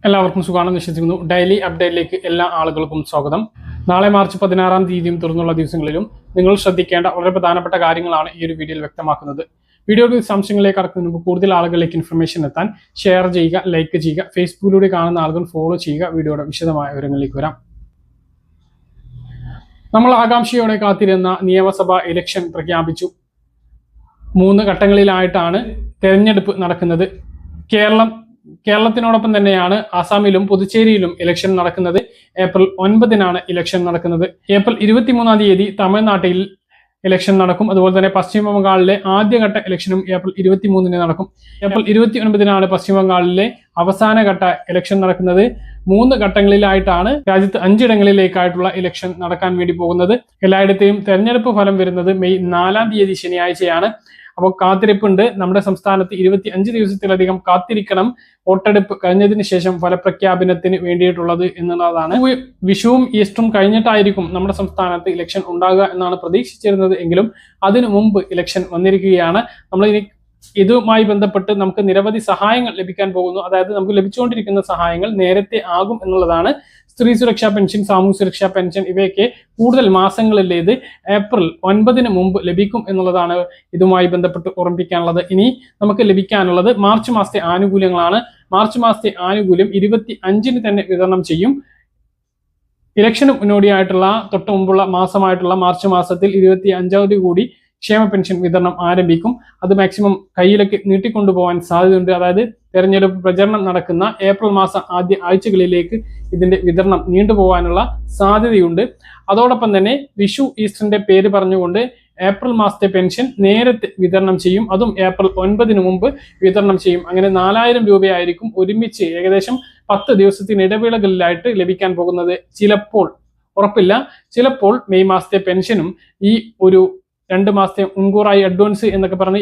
എല്ലാവർക്കും സുഖാണെന്ന് വിശ്വസിക്കുന്നു. ഡെയിലി അപ്ഡേറ്റിലേക്ക് എല്ലാ ആളുകൾക്കും സ്വാഗതം. നാളെ മാർച്ച് 16-ാം തീയതിയും തുടർന്നുള്ള ദിവസങ്ങളിലും നിങ്ങൾ ശ്രദ്ധിക്കേണ്ട വളരെ പ്രധാനപ്പെട്ട കാര്യങ്ങളാണ് ഈ ഒരു വീഡിയോയിൽ വ്യക്തമാക്കുന്നത്. വീഡിയോയുടെ സംശയങ്ങളിലേക്ക് കടക്കുന്നതിന് മുമ്പ് കൂടുതൽ ആളുകളിലേക്ക് ഇൻഫർമേഷൻ എത്താൻ ഷെയർ ചെയ്യുക, ലൈക്ക് ചെയ്യുക, ഫേസ്ബുക്കിലൂടെ കാണുന്ന ആളുകൾ ഫോളോ ചെയ്യുക. വീഡിയോയുടെ വിശദമായ വിവരങ്ങളിലേക്ക് വരാം. നമ്മൾ ആകാംക്ഷയോടെ കാത്തിരുന്ന നിയമസഭാ ഇലക്ഷൻ പ്രഖ്യാപിച്ചു. 3 ഘട്ടങ്ങളിലായിട്ടാണ് തെരഞ്ഞെടുപ്പ് നടക്കുന്നത്. കേരളത്തിനോടൊപ്പം തന്നെയാണ് ആസാമിലും പുതുച്ചേരിയിലും ഇലക്ഷൻ നടക്കുന്നത്. ഏപ്രിൽ 9-നാണ് ഇലക്ഷൻ നടക്കുന്നത്. ഏപ്രിൽ 23-ാം തീയതി തമിഴ്നാട്ടിൽ ഇലക്ഷൻ നടക്കും. അതുപോലെ തന്നെ പശ്ചിമ ബംഗാളിലെ ആദ്യഘട്ട ഇലക്ഷനും ഏപ്രിൽ 23-ന് നടക്കും. ഏപ്രിൽ 29-നാണ് പശ്ചിമ ബംഗാളിലെ അവസാനഘട്ട ഇലക്ഷൻ നടക്കുന്നത്. 3 ഘട്ടങ്ങളിലായിട്ടാണ് രാജ്യത്ത് 5 ഇടങ്ങളിലേക്കായിട്ടുള്ള ഇലക്ഷൻ നടക്കാൻ വേണ്ടി പോകുന്നത്. എല്ലായിടത്തെയും തെരഞ്ഞെടുപ്പ് ഫലം വരുന്നത് മെയ് 4-ാം തീയതി ശനിയാഴ്ചയാണ്. അപ്പോൾ കാത്തിരിപ്പുണ്ട്. നമ്മുടെ സംസ്ഥാനത്ത് 25 ദിവസത്തിലധികം കാത്തിരിക്കണം വോട്ടെടുപ്പ് കഴിഞ്ഞതിന് ശേഷം ഫലപ്രഖ്യാപനത്തിന് വേണ്ടിയിട്ടുള്ളത് എന്നുള്ളതാണ്. വിഷുവും ഈസ്റ്ററും കഴിഞ്ഞിട്ടായിരിക്കും നമ്മുടെ സംസ്ഥാനത്ത് ഇലക്ഷൻ ഉണ്ടാകുക എന്നാണ് പ്രതീക്ഷിച്ചിരുന്നത്. എങ്കിലും അതിനു മുമ്പ് ഇലക്ഷൻ വന്നിരിക്കുകയാണ്. നമ്മൾ ഇതുമായി ബന്ധപ്പെട്ട് നമുക്ക് നിരവധി സഹായങ്ങൾ ലഭിക്കാൻ പോകുന്നു. അതായത് നമുക്ക് ലഭിച്ചുകൊണ്ടിരിക്കുന്ന സഹായങ്ങൾ നേരത്തെ ആകും എന്നുള്ളതാണ്. സ്ത്രീ സുരക്ഷാ പെൻഷൻ, സാമൂഹ്യ സുരക്ഷാ പെൻഷൻ ഇവയൊക്കെ കൂടുതൽ മാസങ്ങളിലേത് ഏപ്രിൽ 9-ന് മുമ്പ് ലഭിക്കും എന്നുള്ളതാണ് ഇതുമായി ബന്ധപ്പെട്ട് ഓർമ്മിപ്പിക്കാനുള്ളത്. ഇനി നമുക്ക് ലഭിക്കാനുള്ളത് മാർച്ച് മാസത്തെ ആനുകൂല്യങ്ങളാണ്. മാർച്ച് മാസത്തെ ആനുകൂല്യം 25-ന് തന്നെ വിതരണം ചെയ്യും. ഇലക്ഷന് മുന്നോടിയായിട്ടുള്ള തൊട്ട് മുമ്പുള്ള മാസമായിട്ടുള്ള മാർച്ച് മാസത്തിൽ 25-ാം തീയതി കൂടി ക്ഷേമ പെൻഷൻ വിതരണം ആരംഭിക്കും. അത് മാക്സിമം കയ്യിലേക്ക് നീട്ടിക്കൊണ്ടുപോകാൻ സാധ്യതയുണ്ട്. അതായത് തെരഞ്ഞെടുപ്പ് പ്രചരണം നടക്കുന്ന ഏപ്രിൽ മാസം ആദ്യ ആഴ്ചകളിലേക്ക് ഇതിന്റെ വിതരണം നീണ്ടുപോകാനുള്ള സാധ്യതയുണ്ട്. അതോടൊപ്പം തന്നെ വിഷു ഈസ്റ്ററിന്റെ പേര് പറഞ്ഞുകൊണ്ട് ഏപ്രിൽ മാസത്തെ പെൻഷൻ നേരത്തെ വിതരണം ചെയ്യും. അതും ഏപ്രിൽ 9-ന് മുമ്പ് വിതരണം ചെയ്യും. അങ്ങനെ 4000 രൂപയായിരിക്കും ഒരുമിച്ച് ഏകദേശം 10 ദിവസത്തിന് ഇടവേളകളിലായിട്ട് ലഭിക്കാൻ പോകുന്നത്. ചിലപ്പോൾ, ഉറപ്പില്ല, ചിലപ്പോൾ മെയ് മാസത്തെ പെൻഷനും ഈ ഒരു 2 മാസത്തെ മുൻകൂറായി അഡ്വാൻസ് എന്നൊക്കെ പറഞ്ഞ്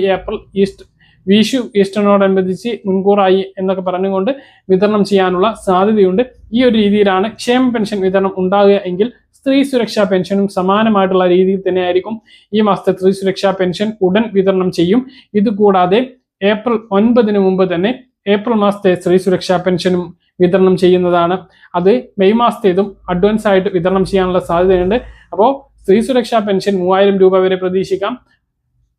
വിഷു ഈസ്റ്ററിനോടനുബന്ധിച്ച് മുൻകൂറായി എന്നൊക്കെ പറഞ്ഞുകൊണ്ട് വിതരണം ചെയ്യാനുള്ള സാധ്യതയുണ്ട്. ഈ ഒരു രീതിയിലാണ് ക്ഷേമ പെൻഷൻ വിതരണം ഉണ്ടാകുക എങ്കിൽ സ്ത്രീ സുരക്ഷാ പെൻഷനും സമാനമായിട്ടുള്ള രീതിയിൽ തന്നെയായിരിക്കും. ഈ മാസത്തെ സ്ത്രീ സുരക്ഷാ പെൻഷൻ ഉടൻ വിതരണം ചെയ്യും. ഇതുകൂടാതെ ഏപ്രിൽ 9-ന് മുമ്പ് തന്നെ ഏപ്രിൽ മാസത്തെ സ്ത്രീ സുരക്ഷാ പെൻഷനും വിതരണം ചെയ്യുന്നതാണ്. അത് മെയ് മാസത്തേതും അഡ്വാൻസ് ആയിട്ട് വിതരണം ചെയ്യാനുള്ള സാധ്യതയുണ്ട്. അപ്പോൾ സ്ത്രീ സുരക്ഷാ പെൻഷൻ 3000 രൂപ വരെ പ്രതീക്ഷിക്കാം.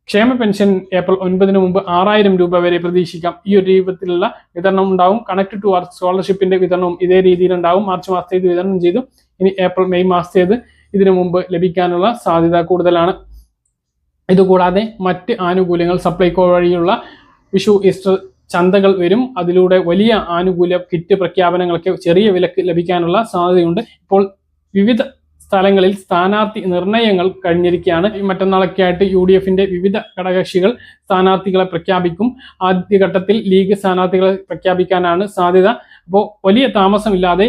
ക്ഷേമ പെൻഷൻ ഏപ്രിൽ 9-ന് മുമ്പ് 6000 രൂപ വരെ പ്രതീക്ഷിക്കാം. ഈ ഒരു രൂപത്തിലുള്ള വിതരണം ഉണ്ടാവും. കണക്ട് ടു വർക്ക് സ്കോളർഷിപ്പിന്റെ വിതരണവും ഇതേ രീതിയിൽ ഉണ്ടാവും. മാർച്ച് മാസത്തേത് വിതരണം ചെയ്തു. ഇനി ഏപ്രിൽ മെയ് മാസത്തേത് ഇതിനു മുമ്പ് ലഭിക്കാനുള്ള സാധ്യത കൂടുതലാണ്. ഇതുകൂടാതെ മറ്റ് ആനുകൂല്യങ്ങൾ സപ്ലൈകോ വഴിയുള്ള വിഷു ഈസ്റ്റർ ചന്തകൾ വരും. അതിലൂടെ വലിയ ആനുകൂല്യ കിറ്റ് പ്രഖ്യാപനങ്ങളൊക്കെ ചെറിയ വിലക്ക് ലഭിക്കാനുള്ള സാധ്യതയുണ്ട്. ഇപ്പോൾ വിവിധ സ്ഥലങ്ങളിൽ സ്ഥാനാർത്ഥി നിർണയങ്ങൾ കഴിഞ്ഞിരിക്കുകയാണ്. മറ്റന്നാളൊക്കെ ആയിട്ട് UDFന്റെ വിവിധ ഘടകകക്ഷികൾ സ്ഥാനാർത്ഥികളെ പ്രഖ്യാപിക്കും. ആദ്യഘട്ടത്തിൽ ലീഗ് സ്ഥാനാർത്ഥികളെ പ്രഖ്യാപിക്കാനാണ് സാധ്യത. അപ്പോൾ വലിയ താമസമില്ലാതെ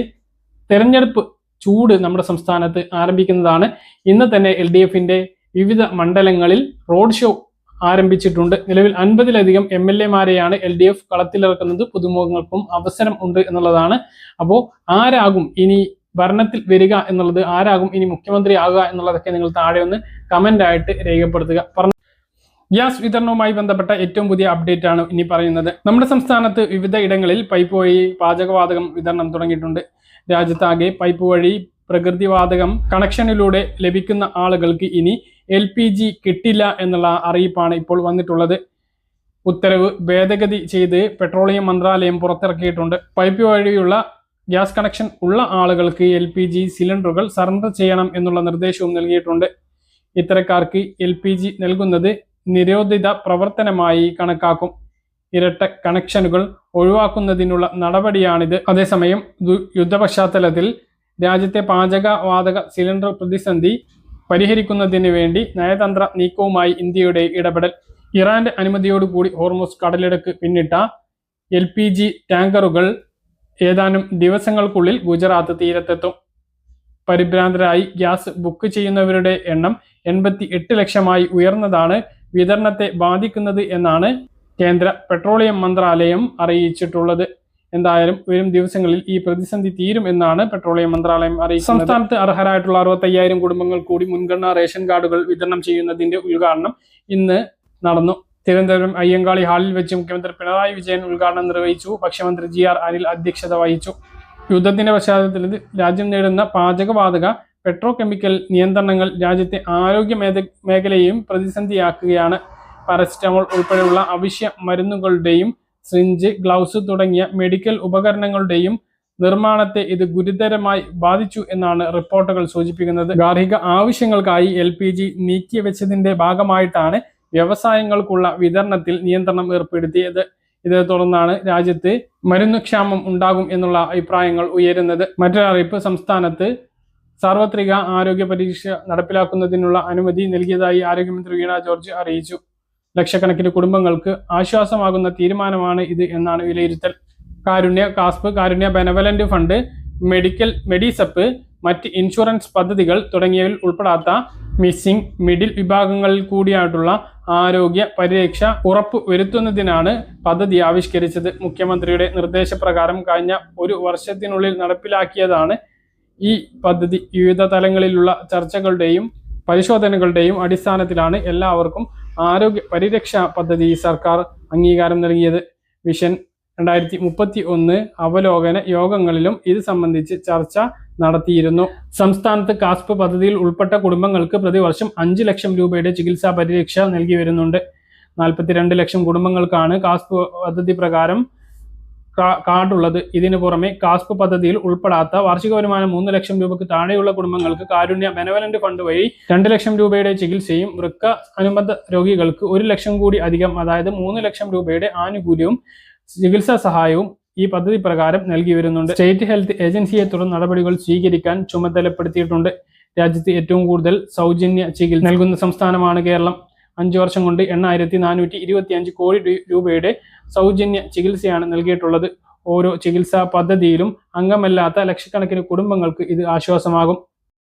തെരഞ്ഞെടുപ്പ് ചൂട് നമ്മുടെ സംസ്ഥാനത്ത് ആരംഭിക്കുന്നതാണ്. ഇന്ന് തന്നെ LDFന്റെ വിവിധ മണ്ഡലങ്ങളിൽ റോഡ് ഷോ ആരംഭിച്ചിട്ടുണ്ട്. നിലവിൽ 50-ലധികം MLA-മാരെയാണ് LDF കളത്തിലിറക്കുന്നത്. പുതുമുഖങ്ങൾക്കും അവസരം ഉണ്ട് എന്നുള്ളതാണ്. അപ്പോൾ ആരാകും ഇനി ഭരണത്തിൽ വരിക എന്നുള്ളത്, ആരാകും ഇനി മുഖ്യമന്ത്രി ആകുക എന്നുള്ളതൊക്കെ നിങ്ങൾ താഴെ ഒന്ന് കമന്റ് ആയിട്ട് രേഖപ്പെടുത്തുക. ഗ്യാസ് വിതരണവുമായി ബന്ധപ്പെട്ട ഏറ്റവും പുതിയ അപ്ഡേറ്റ് ആണ് ഇനി പറയുന്നത്. നമ്മുടെ സംസ്ഥാനത്ത് വിവിധ ഇടങ്ങളിൽ പൈപ്പ് വഴി പാചകവാതകം വിതരണം തുടങ്ങിയിട്ടുണ്ട്. രാജ്യത്താകെ പൈപ്പ് വഴി പ്രകൃതിവാതകം കണക്ഷനിലൂടെ ലഭിക്കുന്ന ആളുകൾക്ക് ഇനി LPG കിട്ടില്ല എന്നുള്ള അറിയിപ്പാണ് ഇപ്പോൾ വന്നിട്ടുള്ളത്. ഉത്തരവ് ഭേദഗതി ചെയ്ത് പെട്രോളിയം മന്ത്രാലയം പുറത്തിറക്കിയിട്ടുണ്ട്. പൈപ്പ് വഴിയുള്ള ഗ്യാസ് കണക്ഷൻ ഉള്ള ആളുകൾക്ക് LPG സിലിണ്ടറുകൾ സറണ്ടർ ചെയ്യണം എന്നുള്ള നിർദ്ദേശവും നൽകിയിട്ടുണ്ട്. ഇത്തരക്കാർക്ക് LPG നൽകുന്നത് നിരോധിത പ്രവർത്തനമായി കണക്കാക്കും. ഇരട്ട കണക്ഷനുകൾ ഒഴിവാക്കുന്നതിനുള്ള നടപടിയാണിത്. അതേസമയം യുദ്ധ പശ്ചാത്തലത്തിൽ രാജ്യത്തെ പാചകവാതക സിലിണ്ടർ പ്രതിസന്ധി പരിഹരിക്കുന്നതിന് വേണ്ടി നയതന്ത്ര നീക്കവുമായി ഇന്ത്യയുടെ ഇടപെടൽ. ഇറാന്റെ അനുമതിയോടുകൂടി ഹോർമുസ് കടലിടുക്ക് പിന്നിട്ട LPG ടാങ്കറുകൾ ഏതാനും ദിവസങ്ങൾക്കുള്ളിൽ ഗുജറാത്ത് തീരത്തെത്തും. പരിഭ്രാന്തരായി ഗ്യാസ് ബുക്ക് ചെയ്യുന്നവരുടെ എണ്ണം 88 ലക്ഷമായി ഉയർന്നതാണ് വിതരണത്തെ ബാധിക്കുന്നത് എന്നാണ് കേന്ദ്ര പെട്രോളിയം മന്ത്രാലയം അറിയിച്ചിട്ടുള്ളത്. എന്തായാലും വരും ദിവസങ്ങളിൽ ഈ പ്രതിസന്ധി തീരും എന്നാണ് പെട്രോളിയം മന്ത്രാലയം അറിയിക്കുന്നത്. സംസ്ഥാനത്ത് അർഹരായിട്ടുള്ള 65,000 കുടുംബങ്ങൾ കൂടി മുൻഗണനാ റേഷൻ കാർഡുകൾ വിതരണം ചെയ്യുന്നതിന്റെ ഉദ്ഘാടനം ഇന്ന് നടന്നു. തിരുവനന്തപുരം അയ്യങ്കാളി ഹാളിൽ വെച്ച് മുഖ്യമന്ത്രി പിണറായി വിജയൻ ഉദ്ഘാടനം നിർവഹിച്ചു. ഭക്ഷ്യമന്ത്രി GR അനിൽ അധ്യക്ഷത വഹിച്ചു. യുദ്ധത്തിന്റെ പശ്ചാത്തലത്തിൽ രാജ്യം നേരിടുന്ന പാചകവാതക പെട്രോ കെമിക്കൽ നിയന്ത്രണങ്ങൾ രാജ്യത്തെ ആരോഗ്യ മേഖലയെയും പ്രതിസന്ധിയാക്കുകയാണ്. പാരസിറ്റമോൾ ഉൾപ്പെടെയുള്ള അവശ്യ മരുന്നുകളുടെയും സിറിഞ്ച്, ഗ്ലൗസ് തുടങ്ങിയ മെഡിക്കൽ ഉപകരണങ്ങളുടെയും നിർമ്മാണത്തെ ഇത് ഗുരുതരമായി ബാധിച്ചു എന്നാണ് റിപ്പോർട്ടുകൾ സൂചിപ്പിക്കുന്നത്. ഗാർഹിക ആവശ്യങ്ങൾക്കായി LPG നീക്കിവെച്ചതിന്റെ ഭാഗമായിട്ടാണ് വ്യവസായങ്ങൾക്കുള്ള വിതരണത്തിൽ നിയന്ത്രണം ഏർപ്പെടുത്തിയത്. ഇതേ തുടർന്നാണ് രാജ്യത്ത് മരുന്നുക്ഷാമം ഉണ്ടാകും എന്നുള്ള അഭിപ്രായങ്ങൾ ഉയരുന്നത്. മറ്റൊരറിയിപ്പ്, സംസ്ഥാനത്ത് സാർവത്രിക ആരോഗ്യ പരീക്ഷ നടപ്പിലാക്കുന്നതിനുള്ള അനുമതി നൽകിയതായി ആരോഗ്യമന്ത്രി വീണ ജോർജ് അറിയിച്ചു. ലക്ഷക്കണക്കിന് കുടുംബങ്ങൾക്ക് ആശ്വാസമാകുന്ന തീരുമാനമാണ് ഇത് എന്നാണ് വിലയിരുത്തൽ. കാരുണ്യ, കാസ്പ്, കാരുണ്യ ബെനവലന്റ് ഫണ്ട്, മെഡിസെപ്പ്, മറ്റ് ഇൻഷുറൻസ് പദ്ധതികൾ തുടങ്ങിയവയിൽ ഉൾപ്പെടാത്ത മിസ്സിംഗ് മിഡിൽ വിഭാഗങ്ങളിൽ കൂടിയായിട്ടുള്ള ആരോഗ്യ പരിരക്ഷ ഉറപ്പു വരുത്തുന്നതിനാണ് പദ്ധതി ആവിഷ്കരിച്ചത്. മുഖ്യമന്ത്രിയുടെ നിർദ്ദേശപ്രകാരം കഴിഞ്ഞ ഒരു വർഷത്തിനുള്ളിൽ നടപ്പിലാക്കിയതാണ് ഈ പദ്ധതി. വിവിധ തലങ്ങളിലുള്ള ചർച്ചകളുടെയും പരിശോധനകളുടെയും അടിസ്ഥാനത്തിലാണ് എല്ലാവർക്കും ആരോഗ്യ പരിരക്ഷാ പദ്ധതി സർക്കാർ അംഗീകാരം നൽകിയത്. വിഷൻ 2031 അവലോകന യോഗങ്ങളിലും ഇത് സംബന്ധിച്ച് ചർച്ച നടത്തിയിരുന്നു. സംസ്ഥാനത്ത് കാസ്പ് പദ്ധതിയിൽ ഉൾപ്പെട്ട കുടുംബങ്ങൾക്ക് പ്രതിവർഷം 5 ലക്ഷം രൂപയുടെ ചികിത്സാ പരിരക്ഷ നൽകി വരുന്നുണ്ട്. 42 ലക്ഷം കുടുംബങ്ങൾക്കാണ് കാസ്പ് പദ്ധതി പ്രകാരം കാർഡുള്ളത്. ഇതിനു പുറമെ കാസ്പ് പദ്ധതിയിൽ ഉൾപ്പെടാത്ത വാർഷിക വരുമാനം 3 ലക്ഷം രൂപയ്ക്ക് താഴെയുള്ള കുടുംബങ്ങൾക്ക് കാരുണ്യ ബെനവലന്റ് ഫണ്ട് വഴി 2 ലക്ഷം രൂപയുടെ ചികിത്സയും, വൃക്ക അനുബന്ധ രോഗികൾക്ക് 1 ലക്ഷം കൂടി അധികം, അതായത് 3 ലക്ഷം രൂപയുടെ ആനുകൂല്യവും ചികിത്സാ സഹായവും ഈ പദ്ധതി പ്രകാരം നൽകി വരുന്നുണ്ട്. സ്റ്റേറ്റ് ഹെൽത്ത് ഏജൻസിയെ തുടർന്ന് നടപടികൾ സ്വീകരിക്കാൻ ചുമതലപ്പെടുത്തിയിട്ടുണ്ട്. രാജ്യത്ത് ഏറ്റവും കൂടുതൽ സൗജന്യ ചികിത്സ നൽകുന്ന സംസ്ഥാനമാണ് കേരളം. 5 വർഷം കൊണ്ട് 8,425 കോടി രൂപയുടെ സൗജന്യ ചികിത്സയാണ് നൽകിയിട്ടുള്ളത്. ഓരോ ചികിത്സാ പദ്ധതിയിലും അംഗമല്ലാത്ത ലക്ഷക്കണക്കിന് കുടുംബങ്ങൾക്ക് ഇത് ആശ്വാസമാകും.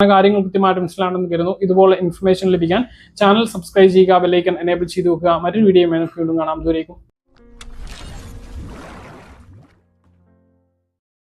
കാര്യങ്ങൾ കൃത്യമായിട്ട് മനസ്സിലാണെന്ന് കരുതുന്നു. ഇതുപോലെ ഇൻഫർമേഷൻ ലഭിക്കാൻ ചാനൽ സബ്സ്ക്രൈബ് ചെയ്യുക, ബെല്ലൈക്കൺ എനേബിൾ ചെയ്ത് വെക്കുക. മറ്റൊരു വീഡിയോ വീണ്ടും കാണാം. ദൂരേക്കും.